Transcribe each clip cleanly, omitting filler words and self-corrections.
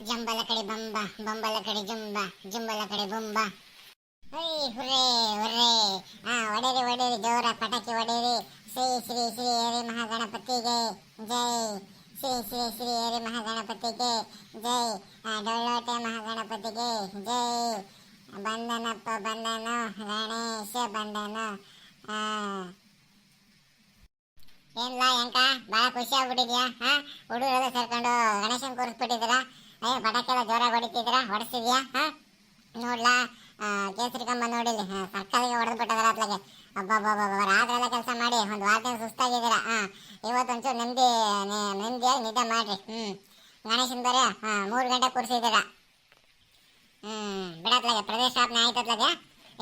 ಜಂಬಲ ಕಡೆ ಬಂಬ ಬಂಬಲ ಕಡೆ ಜುಂಬ ಜುಂಬಲ ಕಡೆ ಬುಂಬ. ಹೈ ಹುರೇ ಹುರೇ. ಒಡೆರಿ ಒಡೆರಿ ಜೋರ ಪಟಾಕಿ ಒಡೆರಿ. ಶ್ರೀ ಶ್ರೀ ಶ್ರೀ ಹರಿ ಮಹಾಗಣಪತಿಗೆ ಜೈ. ಶ್ರೀ ಶ್ರೀ ಶ್ರೀ ಹರಿ ಮಹಾಗಣಪತಿಗೆ ಜೈ. ಡೊಳ್ಳೋಟೆ ಮಹಾಗಣಪತಿಗೆ ಜೈ. ಬಂದನಪ್ಪ ಬಂದನು ಗಣೇಶ ಬಂದನು. ಏನ್ಲಾ ಎಂಕ ಭಾಳ ಖುಷಿ ಆಗ್ಬಿಟ್ಟಿದ್ಯಾ? ಹುಡುಗರೆಲ್ಲ ಸೇರ್ಕೊಂಡು ಗಣೇಶನ್ ಕೂರಿಸ್ಬಿಟ್ಟಿದ್ದೀರಾ? ಪಟಾಕಿ ಎಲ್ಲ ಜೋರಾಗಿ ಹೊಡಿಸ್ತಿದ್ಯಾ? ನೋಡ್ಲಾ ಕೇಸರಿ ಕಂಬ ನೋಡಿಲಿ ಸರ್ಕಾರಿಗೆ ಹೊಡೆದ್ಬಿಟ್ಟದಾರ ಅತ್ಲಾಗೆ. ಅಬ್ಬಬ್ಬಬ್ಬ ರಾತ್ರೆಲ್ಲ ಕೆಲಸ ಮಾಡಿ ಒಂದು ವಾರದಿಂದ ಸುಸ್ತಾಗಿದ್ದೀರಾ. ಇವತ್ತೊಂಚೂರು ನೆಮ್ಮದಿಯಾಗಿ ನಿದ್ದೆ ಮಾಡ್ರಿ. ಗಣೇಶನ್ ಬೇರೆ 3 ಗಂಟೆ ಕೂರಿಸಿದ್ದೀರಾ. ಬಿಡತ್ಲಾಗೆ ಪ್ರದೇಶಾಪನೆ ಆಯ್ತತ್ಲಾಗೆ.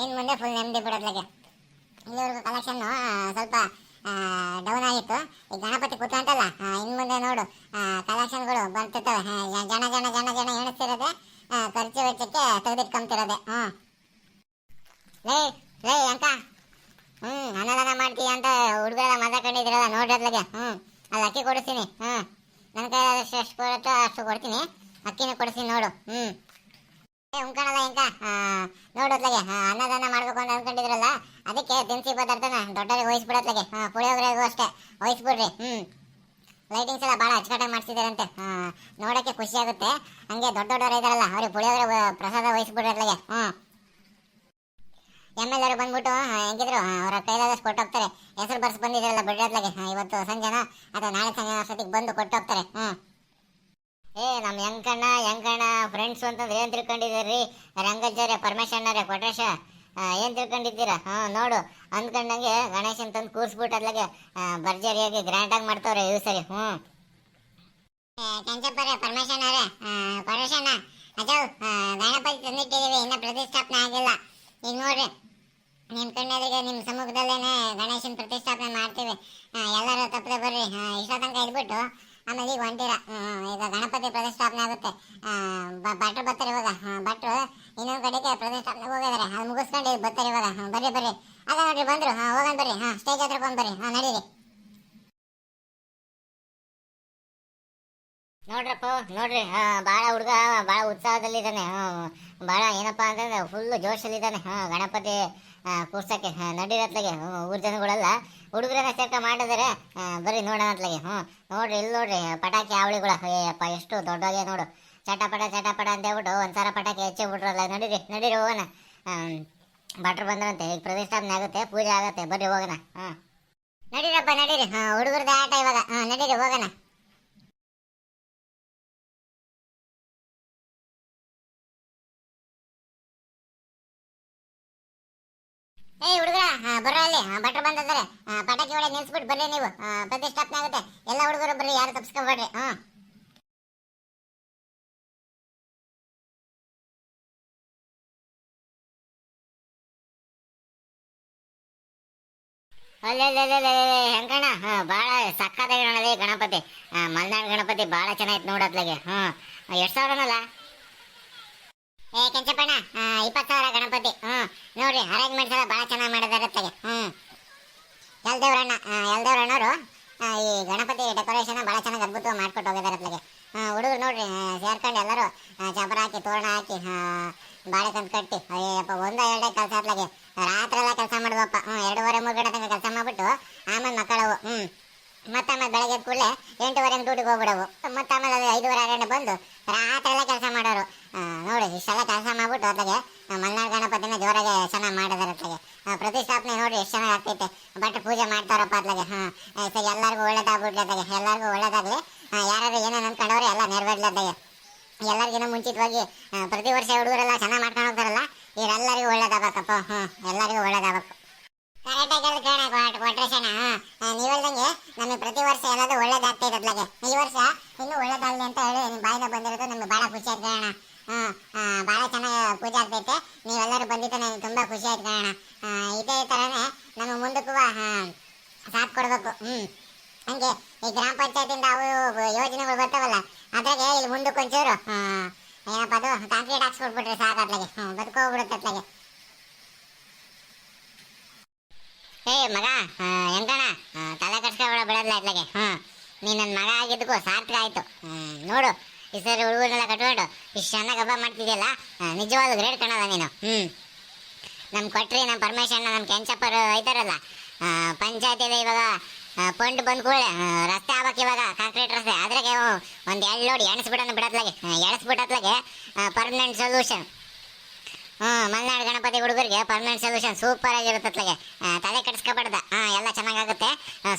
ಇನ್ನು ಮುಂದೆ ಫುಲ್ ನೆಮ್ಮದಿ ಬಿಡತ್ಲಾಗೆ. ಇಲ್ಲಿವರೆಗೂ ಕಲೆಕ್ಷನ್ ಸ್ವಲ್ಪ ಡೌನ್ ಆಗಿತ್ತು. ಈ ಗಣಪತಿ ಕೂತ್ಕೊಂತಲ್ಲ, ಇನ್ನು ಮುಂದೆ ನೋಡು ಕಲೆಕ್ಷನ್ಗಳು ಬರ್ತಿರ್ತವೆ. ಜನ ಜನ ಜನ ಜನ ಎಣಿಸ್ತಿರೋದೆ, ಖರ್ಚು ವೆಚ್ಚಕ್ಕೆ ತೆಗೆದಿಟ್ಕೊಂತಿರೋದೆ. ಲೇ ಲೇ ಅಂಕ ಅನ್ನದಾನ ಮಾಡ್ತೀಯ ಅಂತ ಹುಡುಗರೆಲ್ಲ ಮಾತಾಡ್ಕೊಂಡಿದ್ದೀರಲ್ಲ ನೋಡ್ರಿ ಅದ್ಲಾಗೆ. ಅಲ್ಲಿ ಅಕ್ಕಿ ಕೊಡಿಸ್ತೀನಿ. ನನ್ನ ಕೈ ಎಷ್ಟು ಕೊಡುತ್ತೋ ಅಷ್ಟು ಕೊಡ್ತೀನಿ. ಅಕ್ಕಿನ ಕೊಡಿಸ್ತೀನಿ ನೋಡು. ಉಂಕಣಲ್ಲ ಇಂಕ ನೋಡೋದ್ಲಾಗೆ ಅನ್ನದಾನ ಮಾಡ್ಬೇಕು ಅಂತ ಅನ್ಕೊಂಡಿದ್ರಲ್ಲ, ಅದಕ್ಕೆ ದಿನಸಿ ಪದಾರ್ಥನ ದೊಡ್ಡರಿಗೆ ವಹಿಸ್ಬಿಡತ್ಲಾಗೆ. ಪುಳಿಯೋಗರೆಗೂ ಅಷ್ಟೇ ವಹಿಸ್ಬಿಡ್ರಿ. ಲೈಟಿಂಗ್ಸ್ ಎಲ್ಲ ಭಾಳ ಅಚ್ಚುಕಟ್ಟಾಗಿ ಮಾಡಿಸಿದಾರಂತೆ. ನೋಡೋಕ್ಕೆ ಖುಷಿ ಆಗುತ್ತೆ. ಹಂಗೆ ದೊಡ್ಡವರು ಇದಾರಲ್ಲ ಅವ್ರಿಗೆ ಪುಳಿಯೋಗರೆ ಪ್ರಸಾದ ವಹಿಸ್ಬಿಡ್ರಿ. ಎಮ್ ಎಲ್ ಎರು ಬಂದ್ಬಿಟ್ಟು ಹೆಂಗಿದ್ರು ಅವರ ಕೈಲಾದಷ್ಟು ಕೊಟ್ಟೋಗ್ತಾರೆ. ಹೆಸರು ಬರ್ಸಿ ಬಂದಿದ್ರಲ್ಲ ಬಿಡ್ರತ್ಲಾಗೆ, ಇವತ್ತು ಸಂಜೆನ ಅಥವಾ ನಾಳೆ ಸಂಜೆ ಅಷ್ಟೊತ್ತಿಗೆ ಬಂದು ಕೊಟ್ಟೋಗ್ತಾರೆ. ನಮ್ಮ ಯಂಕಣ್ಣ ಫ್ರೆಂಡ್ಸ್ ಅಂತಂದ್ರೆ ಏನು ತಿಳ್ಕೊಂಡಿದ್ದೀರಿ? ರಂಗಜ್ಜರೇ, ಪರಮೇಶಣ್ಣರೇ, ಕೊಟ್ರೇಶ ಏನು ತಿಳ್ಕೊಂಡಿದ್ದೀರಾ? ನೋಡು ಅಂದ್ಕೊಂಡಂಗೆ ಗಣೇಶನ್ ತಂದು ಕೂರಿಸ್ಬಿಟ್ಟು ಅದ್ಲಾಗೆ ಭರ್ಜರಿಯಾಗಿ ಗ್ರ್ಯಾಂಡಾಗಿ ಮಾಡ್ತಾವ್ರೆ ಇವು ಸರಿ. ಕೆಂಚಪ್ಪರೇ, ಪರಮೇಶಣ್ಣರೇ, ಕೊಟ್ರೇಶಣ್ಣ, ಅಜವ್ ಗಣಪತಿ ತಂದಿಟ್ಟಿದ್ದೀವಿ, ಇನ್ನು ಪ್ರತಿಷ್ಠಾಪನೆ ಆಗಿಲ್ಲ. ಈಗ ನೋಡ್ರಿ ನಿಮ್ಮ ಕಣ್ಣೆದುರಿಗೆ ನಿಮ್ಮ ಸಮ್ಮುಖದಲ್ಲೇನೆ ಗಣೇಶನ ಪ್ರತಿಷ್ಠಾಪನೆ ಮಾಡ್ತೀವಿ. ಎಲ್ಲರೂ ತಪ್ಪದೆ ಬರ್ರಿ. ಇಷ್ಟ ತನಕ ಇದ್ಬಿಟ್ಟು ಆಮೇಲೆ ಈಗ ಹೊಂಟಿರ. ಈಗ ಗಣಪತಿ ಪ್ರತಿಷ್ಠಾಪನೆ ಆಗುತ್ತೆ. ಭಟ್ರು ಬರ್ತಾರೆ ಇವಾಗ. ಭಟ್ರು ಇನ್ನೊಂದು ಕಡೆಗೆ ಪ್ರತಿಷ್ಠಾಪನೆಗೆ ಹೋಗಿದ್ದಾರೆ. ಅದು ಮುಗಿಸ್ಕೊಂಡು ಬರ್ತಾರೆ ಇವಾಗ. ಬರ್ರಿ ಬರ್ರಿ. ಅದ ನೋಡ್ರಿ ಬಂದರು. ಹೋಗೋಣ ಬರ್ರಿ. ಸ್ಟೇಜ್ ಹತ್ರ ಬಂದು ಬರ್ರಿ. ನಡೀರಿ. ನೋಡ್ರಪ್ಪ ನೋಡ್ರಿ, ಭಾಳ ಹುಡುಗ ಭಾಳ ಉತ್ಸಾಹದಲ್ಲಿದ್ದಾನೆ. ಭಾಳ ಏನಪ್ಪ ಅಂತಂದ್ರೆ ಫುಲ್ಲು ಜೋಶಲ್ಲಿದ್ದಾನೆ. ಗಣಪತಿ ಕೂರ್ಸಕ್ಕೆ ನಡೀರತ್ಲಾಗೆ ಊರ್ ಜನಗಳೆಲ್ಲ ಹುಡುಗರನ್ನ ಸೇರ್ಕ ಮಾಡಿದರೆ ಬರ್ರಿ ನೋಡೋಣ ಅತ್ಲಾಗೆ. ನೋಡ್ರಿ ಇಲ್ಲಿ ನೋಡ್ರಿ ಪಟಾಕಿ ಅವಳಿಗಳ ಅಪ್ಪ ಎಷ್ಟು ದೊಡ್ಡವಾಗೆ ನೋಡು. ಚಟಪಟ ಚಟಪಟ ಅಂತ ಹೇಳ್ಬಿಟ್ಟು ಒಂದ್ಸಾರ ಪಟಾಕಿ ಹೆಚ್ಚೆ ಬಿಟ್ರಲ್ಲ. ನಡೀರಿ ಹೋಗೋಣ. ಭಟ್ರು ಬಂದ್ರಂತೆ, ಈಗ ಪ್ರತಿಷ್ಠಾಪನೆ ಆಗುತ್ತೆ, ಪೂಜೆ ಆಗುತ್ತೆ. ಬರ್ರಿ ಹೋಗೋಣ. ನಡೀರಪ್ಪ ನಡೀರಿ. ಹುಡುಗರದ್ದು ಆಟ ಇವಾಗ. ನಡೀರಿ ಹೋಗೋಣ. ಹುಡುಗರ ಬರ್ರ ಅಲ್ಲಿ. ಭಟ್ರು ಬಂದಿದ್ದಾರೆ. ಪಟಾಕಿ ಒಳಗೆ ನಿಲ್ಸ್ಬಿಟ್ಟು ಬರ್ರಿ ನೀವು. ಪ್ರತಿಷ್ಠಾಪನೆ ಆಗುತ್ತೆ. ಎಲ್ಲ ಹುಡುಗರು ಬರ್ರಿ, ಯಾರು ತಪ್ಸ್ಕೊಬೇಡ್ರಿ. ಅಲ್ಲೇ ಹೆಂಗಣ್ಣ ಭಾಳ ಸಕ್ಕತ್ತಾಗಿ ಗಣಪತಿ. ಮಲ್ನಾಡು ಗಣಪತಿ ಭಾಳ ಚೆನ್ನಾಗಿತ್ತು ನೋಡತ್ಲಾಗೆ. ಎಷ್ಟು ಸಾವಿರನಲ್ಲ? ಕೆಂಚಪ್ಪಣ್ಣ 20,000 ಗಣಪತಿ. ನೋಡ್ರಿ ಅರೇಂಜ್ಮೆಂಟ್ಸ್ ಎಲ್ಲ ಭಾಳ ಚೆನ್ನಾಗಿ ಮಾಡಿದಾರೆ ಅತ್ಲಾಗೆ. ಎಲ್ದೇವ್ರಣ್ಣವರು ಈ ಗಣಪತಿ ಡೆಕೋರೇಷನ್ ಭಾಳ ಚೆನ್ನಾಗಿ ಅದ್ಭುತವಾಗಿ ಮಾಡ್ಕೊಟ್ಟು ಹೋಗಿದ್ದಾರೆ ಅತ್ಲಾಗೆ. ಹುಡುಗರು ನೋಡ್ರಿ ಸೇರ್ಕೊಂಡು ಎಲ್ಲರೂ ಚಪರ ಹಾಕಿ ತೋರಣ ಹಾಕಿ ಬಾಳೆ ತಂದು ಕಟ್ಟಿ ಅಯ್ಯಪ್ಪ 1-2 ಕೆಲಸ ಅತ್ಲಾಗೆ. ರಾತ್ರಿ ಎಲ್ಲ ಕೆಲಸ ಮಾಡಿದ್ವಪ್ಪ. 2:30-3 ಗಂಟೆ ತನಕ ಕೆಲಸ ಮಾಡ್ಬಿಟ್ಟು ಆಮೇಲೆ ಮಕ್ಕಳವು. ಆಮೇಲೆ ಬೆಳಗ್ಗೆ ಕೂಡಲೇ 8:30 ಡ್ಯೂಟಿಗೆ ಹೋಗ್ಬಿಡವು. ಆಮೇಲೆ ಅದು 5:30-6 ಗಂಟೆ ಬಂದು ರಾತ್ರಿ ಎಲ್ಲ ಕೆಲಸ ಮಾಡೋರು. ನೋಡಿ ಇಷ್ಟೆಲ್ಲ ಕೆಲಸ ಮಾಡ್ಬಿಟ್ಟು ಅತ್ಲಾಗೆ ಮಲ್ನಾಡು ಗಣಪತಿನ ಜೋರಾಗಿ ಚೆನ್ನಾಗಿ ಮಾಡಿದಾರೆ ಅತ್ಲಾಗೆ. ಪ್ರತಿಷ್ಠಾಪನೆ ನೋಡ್ರಿ ಎಷ್ಟು ಚೆನ್ನಾಗಿ ಆಗ್ತೈತೆ. ಬಟ್ ಪೂಜೆ ಮಾಡ್ತಾರಪ್ಪ ಅತ್ಲಾಗೆ. ಎಲ್ಲರಿಗೂ ಒಳ್ಳೇದಾಗ್ಬಿಡ್ಲಿ ಅತ್ಲಾಗೆ. ಎಲ್ಲರಿಗೂ ಒಳ್ಳೇದಾಗಲಿ. ಯಾರು ಏನೇನು ಅಂದ್ಕೊಂಡವ್ರೆ ಎಲ್ಲ ನೆರವೇರ್ಲತ್ತಾಗೆ. ಎಲ್ಲರಿಗಿನ ಮುಂಚಿತವಾಗಿ ಪ್ರತಿ ವರ್ಷ ಹುಡುಗರೆಲ್ಲ ಚೆನ್ನಾಗಿ ಮಾಡ್ಕೊಂಡು ಹೋಗ್ತಾರಲ್ಲ, ಇವರೆಲ್ಲರಿಗೂ ಒಳ್ಳೇದಾಗಬೇಕಪ್ಪ. ಎಲ್ಲರಿಗೂ ಒಳ್ಳೇದಾಗಬೇಕು. ಕರೆಕ್ಟಾಗಿ ಕೇಳ ಕೊಟ್ರೇಶನ. ನೀವು ಹೇಳ್ದಂಗೆ ನಮಗೆ ಪ್ರತಿ ವರ್ಷ ಎಲ್ಲದೂ ಒಳ್ಳೇದಾಗ್ತೈತೆ ಅತ್ಲಾಗೆ. ಈ ವರ್ಷ ಇನ್ನೂ ಒಳ್ಳೇದಾಗಲಿ ಅಂತ ಹೇಳಿ ನಿಮ್ಮ ಬಾಯಿಂದ ಬಂದಿರೋದು ನಮ್ಗೆ ಭಾಳ ಖುಷಿ ಆಯ್ತು ಕಣ. ಭಾಳ ಚೆನ್ನಾಗಿ ಪೂಜೆ ಆಗ್ತೈತೆ. ನೀವೆಲ್ಲರೂ ಬಂದಿದ್ದು ನನಗೆ ತುಂಬ ಖುಷಿ ಆಯ್ತು ಕಣ. ಇದೇ ಥರನೇ ನಮ್ಮ ಮುಂದಕ್ಕೂ ಸಾಥ್ ಕೊಡಬೇಕು. ಹಂಗೆ ಈ ಗ್ರಾಮ ಪಂಚಾಯತಿಂದ ಅವು ಯೋಜನೆಗಳು ಬರ್ತಾವಲ್ಲ, ಅದ್ರಾಗೆ ಇಲ್ಲಿ ಮುಂದಕ್ಕೆ ಒಂಚೂರು ಏನಪ್ಪ ಅದು ಕಾಂಕ್ರೀಟ್ ಹಾಕ್ಸ್ಕೊಟ್ಬಿಟ್ರೆ ಸಾಕು ಅತ್ಲಾಗೆ. ಬದುಕೋಗ್ಬಿಡುತ್ತೆ ಅತ್ಲಾಗೆ. ಮಗ ಹೆಂಗಣ ತಲೆ ಕಟ್ಸ್ಕೊಬೇಡ ಬಿಡಲ್ಲ ಅತ್ಲಾಗೆ. ನೀನು ನನ್ನ ಮಗ ಆಗಿದ್ದಕ್ಕೂ ಸಾರ್ಥಕ ಆಯಿತು. ನೋಡು ಈ ಸರಿ ಹುಡುಗರನ್ನೆಲ್ಲ ಕಟ್ಕೊಂಡು ಇಷ್ಟು ಚೆನ್ನಾಗಿ ಹಬ್ಬ ಮಾಡ್ತಿದ್ಯಲ್ಲ, ನಿಜವಾದ ಗ್ರೇಟ್ ಕಣಲ್ಲ ನೀನು. ನಮ್ಮ ಕೊಟ್ರಿ ನಮ್ಮ ಪರಮೇಶಣ್ಣ ನಮ್ಮ ಕೆಂಚಪ್ಪರು ಐತಾರಲ್ಲ, ಪಂಚಾಯತಿದ ಇವಾಗ ಫಂಡ್ ಬಂದ್ ಕೂಡ ರಸ್ತೆ ಆಗ್ಬೇಕು, ಇವಾಗ ಕಾಂಕ್ರೀಟ್ ರಸ್ತೆ ಅದ್ರಾಗೆ ಒಂದು 2 ಲೋಡ್ ಎಣಸ್ಬಿಟ್ಟತ್ಲಾಗೆ ಪರ್ಮನೆಂಟ್ ಸೊಲ್ಯೂಷನ್. ಮಲೆನಾಡು ಗಣಪತಿ ಹುಡುಗರಿಗೆ ಪರ್ಮನೆಂಟ್ ಸೊಲ್ಯೂಷನ್ ಸೂಪರ್ ಆಗಿರುತ್ತತ್ಲಾಗೆ, ತಲೆ ಕೆಡಿಸ್ಕೊಬಾರ್ದ. ಎಲ್ಲ ಚೆನ್ನಾಗಾಗುತ್ತೆ,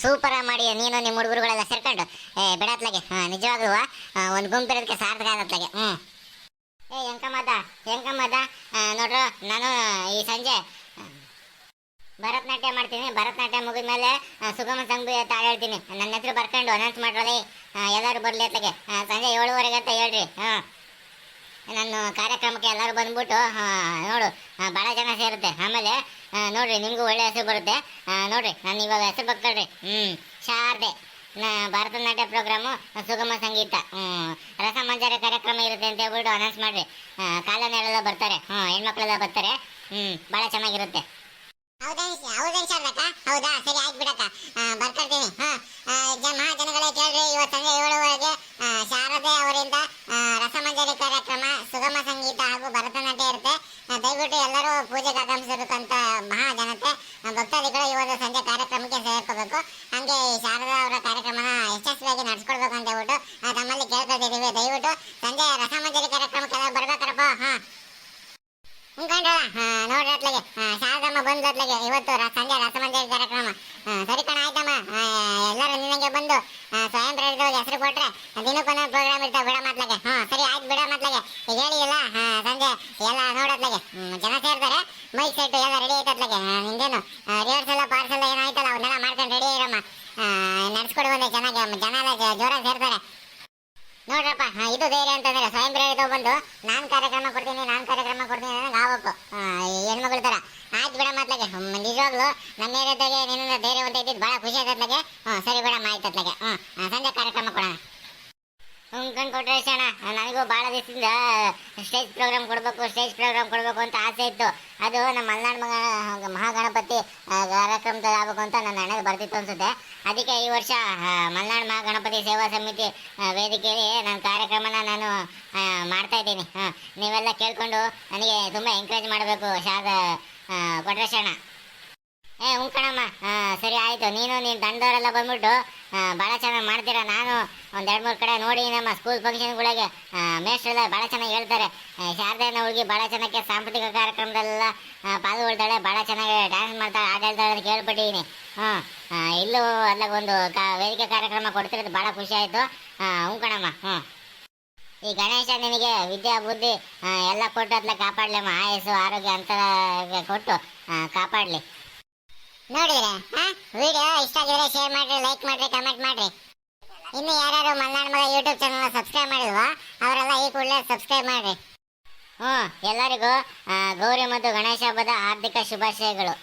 ಸೂಪರ್ ಮಾಡಿ ನೀನು ನಿಮ್ಮ ಹುಡುಗರುಗಳೆಲ್ಲ ಸೇರ್ಕೊಂಡು ಬಿಡತ್ಲಾಗೆ. ನಿಜವಾಗ್ಲೂ ಒಂದು ಗುಂಪಿರೋದಕ್ಕೆ ಸಾರ್ಥಕ ಆಗತ್ಲಾಗೆ. ಹೆಂಕಮ್ಮದ ನೋಡ್ರು, ನಾನು ಈ ಸಂಜೆ ಭರತನಾಟ್ಯ ಮಾಡ್ತೀನಿ. ಭರತನಾಟ್ಯ ಮುಗಿದ್ಮೇಲೆ ಸುಗಮ ಸಂಗೀತ ಹೇಳ್ತೀನಿ. ನನ್ನ ಹೆಸರು ಬರ್ಕೊಂಡು ಅನೌನ್ಸ್ ಮಾಡ್ರಲ್ಲಿ, ಎಲ್ಲರೂ ಬರಲಿ ಅತ್ಲಾಗೆ. ಸಂಜೆ 7:15 ಅಂತ ಹೇಳ್ರಿ. ನನ್ನ ಕಾರ್ಯಕ್ರಮಕ್ಕೆ ಎಲ್ಲರೂ ಬಂದ್ಬಿಟ್ಟು ನೋಡು, ಭಾಳ ಜನ ಸೇರುತ್ತೆ. ಆಮೇಲೆ ನೋಡ್ರಿ, ನಿಮಗೂ ಒಳ್ಳೆ ಹೆಸರು ಬರುತ್ತೆ. ನೋಡ್ರಿ, ನಾನು ಇವಾಗ ಹೆಸರು ಬರ್ಕೊಳ್ರಿ, ಶಾರದೆ. ಭರತನಾಟ್ಯ ಪ್ರೋಗ್ರಾಮು, ಸುಗಮ ಸಂಗೀತ, ರಸಮಂಜರಿ ಕಾರ್ಯಕ್ರಮ ಇರುತ್ತೆ ಅಂತ ಹೇಳ್ಬಿಟ್ಟು ಅನೌನ್ಸ್ ಮಾಡ್ರಿ. ಕಾಲನೆಲ್ಲ ಬರ್ತಾರೆ, ಹೆಣ್ಮಕ್ಳೆಲ್ಲ ಬರ್ತಾರೆ. ಭಾಳ ಚೆನ್ನಾಗಿರುತ್ತೆ. ಹೌದೇನ್ ಶಾರದಕ್ಕ? ಹೌದಾ, ಸರಿ ಆಯ್ತು ಬಿಡಕ್ಕ, ಬರ್ಕೊಳ್ತೀನಿ. ಮಹಾಜನಗಳೇ ಕೇಳ್ರಿ, ಇವತ್ತು ಸಂಜೆ 7:15 ಶಾರದೆ ಅವರಿಂದ ರಸಮಂಜರಿ ಕಾರ್ಯಕ್ರಮ, ಸುಗಮ ಸಂಗೀತ ಹಾಗೂ ಭರತನಾಟ್ಯ ಇರುತ್ತೆ. ದಯವಿಟ್ಟು ಎಲ್ಲರೂ ಪೂಜೆಗೆ ಆಗಮಿಸಿರುತ್ತಂತ ಮಹಾಜನತೆ ಭಕ್ತಾದಿಗಳು ಇವತ್ತು ಸಂಜೆ ಕಾರ್ಯಕ್ರಮಕ್ಕೆ ಸೇರ್ಕೋಬೇಕು. ಹಂಗೆ ಶಾರದಾ ಅವರ ಕಾರ್ಯಕ್ರಮನ ಯಶಸ್ವಿಯಾಗಿ ನಡೆಸ್ಕೊಡ್ಬೇಕು ಅಂತ ಹೇಳ್ಬಿಟ್ಟು ತಮ್ಮಲ್ಲಿ ಕೇಳ್ಕೊತಿದ್ದೀವಿ. ದಯವಿಟ್ಟು ಸಂಜೆ ರಸಮಂಜರಿ ಕಾರ್ಯಕ್ರಮಕ್ಕೆಲ್ಲ ಬರ್ಬೇಕರಪ್ಪ. ಉಂಕೊಂಡ್ರಲ್ಲ, ನೋಡ್ರಿ ಅತ್ಲಾಗೆ ಶಾರದಮ್ಮ ಬಂದು ಅತ್ಲಾಗೆ ಇವತ್ತು ಸಂಜೆ ರಸಮಂಜರಿ ಕಾರ್ಯಕ್ರಮ. ಸರಿ ಕಣ, ಆಯ್ತಮ್ಮ. ಎಲ್ಲರೂ ನಿನಗೆ ಬಂದು ಸ್ವಯಂ ಪ್ರೇರಿತವಾಗಿ ಹೆಸರು ಕೊಟ್ರೆ ದಿನಕ್ಕೊಂದೊಂದು ಪ್ರೋಗ್ರಾಮ್ ಇರ್ತಾವೆ ಬಿಡ ಮಾತ್ಲಾಗೆ. ಸರಿ ಆಯ್ತು ಬಿಡ ಮಾತ್ಲಾಗೆ. ಈಗ ಹೇಳಿಲ್ಲ, ಸಂಜೆ ಎಲ್ಲ ನೋಡತ್ಲಾಗೆ ಜನ ಸೇರ್ತಾರೆ. ಮೈಕ್ ಸೆಟ್ ಎಲ್ಲ ರೆಡಿ ಐತತ್ಲಾಗೆ. ನಿಂದೇನು ರಿಹರ್ಸಲ್ ಪಾರ್ಸಲ್ ಏನಾಯ್ತಲ್ಲ ಅವನ್ನೆಲ್ಲ ಮಾಡ್ಕೊಂಡು ರೆಡಿ ಇರಮ್ಮ. ನಡ್ಸ್ಕೊಡು ಬಂದೆ ಚೆನ್ನಾಗಿ, ಜನ ಎಲ್ಲ ಜೋರಾಗಿ ಸೇರ್ತಾರೆ. ನೋಡ್ರಪ್ಪ, ಇದು ಧೈರ್ಯ ಅಂತಂದ್ರೆ ಸ್ವಯಂ ಪ್ರೇರಿತ ಬಂದು ನಾನು ಕಾರ್ಯಕ್ರಮ ಕೊಡ್ತೀನಿ ನನಗೆ ಆಗ್ಬೇಕು ಹೆಣ್ಮಗಳ ಥರ. ಆಯ್ತು ಬಿಡ ಮಾತ್ಲಾಗೆ. ನಿಜವಾಗ್ಲು ನಮ್ಮ ಏರಿಯಾದಾಗೆ ನಿನ್ನ ಧೈರ್ಯವಂತ ಇದ್ದಿದ್ದು ಭಾಳ ಖುಷಿ ಆಗತ್ಲಾಗೆ. ಸರಿ ಬಿಡಮ್ಮ, ಆಯ್ತು ಅತ್ಲಾಗೆ. ಸಂಜೆ ಕಾರ್ಯಕ್ರಮ ಕೊಡೋಣ. ಕಣ್ ಕೊಟ್ರೆ ಅಣ್ಣ, ನನಗೂ ಭಾಳ ದಿವಸದಿಂದ ಸ್ಟೇಜ್ ಪ್ರೋಗ್ರಾಮ್ ಕೊಡಬೇಕು ಅಂತ ಆಸೆ ಇತ್ತು. ಅದು ನಮ್ಮ ಮಲೆನಾಡು ಮಹಾಗಣಪತಿ ಕಾರ್ಯಕ್ರಮದಲ್ಲಿ ಆಗಬೇಕು ಅಂತ ನನ್ನ ಹಣೆಗೆ ಬರ್ತಿತ್ತು ಅನ್ಸುತ್ತೆ. ಅದಕ್ಕೆ ಈ ವರ್ಷ ಮಲೆನಾಡು ಮಹಾಗಣಪತಿ ಸೇವಾ ಸಮಿತಿ ವೇದಿಕೆಯಲ್ಲಿ ನನ್ನ ಕಾರ್ಯಕ್ರಮನ ನಾನು ಮಾಡ್ತಾ ಇದ್ದೀನಿ. ನೀವೆಲ್ಲ ಕೇಳ್ಕೊಂಡು ನನಗೆ ತುಂಬ ಎಂಕರೇಜ್ ಮಾಡಬೇಕು ಕೊಟ್ರೇಶಣ್ಣ. ಕಣಮ್ಮ, ಸರಿ ಆಯಿತು. ನೀನು ತಂಡದವರೆಲ್ಲ ಬಂದ್ಬಿಟ್ಟು ಭಾಳ ಚೆನ್ನಾಗಿ ಮಾಡ್ತೀರಾ. ನಾನು ಒಂದು 2-3 ಕಡೆ ನೋಡಿ ನಮ್ಮ ಸ್ಕೂಲ್ ಫಂಕ್ಷನ್ಗಳಿಗೆ ಮೇಷ್ಟ್ರೆಲ್ಲ ಭಾಳ ಚೆನ್ನಾಗಿ ಹೇಳ್ತಾರೆ. ಶಾರದೆನ ಹುಡುಗಿ ಭಾಳ ಚೆನ್ನಾಗಿ ಸಾಂಸ್ಕೃತಿಕ ಕಾರ್ಯಕ್ರಮದಲ್ಲೆಲ್ಲ ಪಾಲ್ಗೊಳ್ತಾಳೆ, ಭಾಳ ಚೆನ್ನಾಗಿ ಡ್ಯಾನ್ಸ್ ಮಾಡ್ತಾಳೆ, ಹಾಡು ಹೇಳ್ತಾಳೆ ಅಂತ ಕೇಳ್ಪಟ್ಟಿದ್ದೀನಿ. ಇಲ್ಲೂ ಅಲ್ಲಾಗ ಒಂದು ವೇದಿಕೆ ಕಾರ್ಯಕ್ರಮ ಕೊಡ್ತಿರೋದು ಭಾಳ ಖುಷಿ ಆಯಿತು. ಕಣಮ್ಮ. ಈ ಗಣೇಶ ನಿನಗೆ ವಿದ್ಯಾ ಬುದ್ಧಿ ಎಲ್ಲ ಕೊಟ್ಟು ಅತ್ಲ ಕಾಪಾಡಲಮ್ಮ, ಆಯಸ್ಸು ಆರೋಗ್ಯ ಅಂತ ಕೊಟ್ಟು ಕಾಪಾಡಲಿ. ನೋಡಿದ್ರೆ ವಿಡಿಯೋ ಇಷ್ಟ ಆಗಿದ್ರೆ ಶೇರ್ ಮಾಡ್ರಿ, ಲೈಕ್ ಮಾಡ್ರಿ, ಕಮೆಂಟ್ ಮಾಡ್ರಿ. ಇನ್ನು ಯಾರ್ಯಾರು ಮಲೆನಾಡು ಮಗ ಯೂಟ್ಯೂಬ್ ಚಾನಲ್ ಸಬ್ಸ್ಕ್ರೈಬ್ ಮಾಡಿಲ್ವಾ ಅವರೆಲ್ಲ ಈ ಕೂಡಲೇ ಸಬ್ಸ್ಕ್ರೈಬ್ ಮಾಡ್ರಿ. ಎಲ್ಲರಿಗೂ ಗೌರಿ ಮತ್ತು ಗಣೇಶ ಹಬ್ಬದ ಹಾರ್ದಿಕ ಶುಭಾಶಯಗಳು.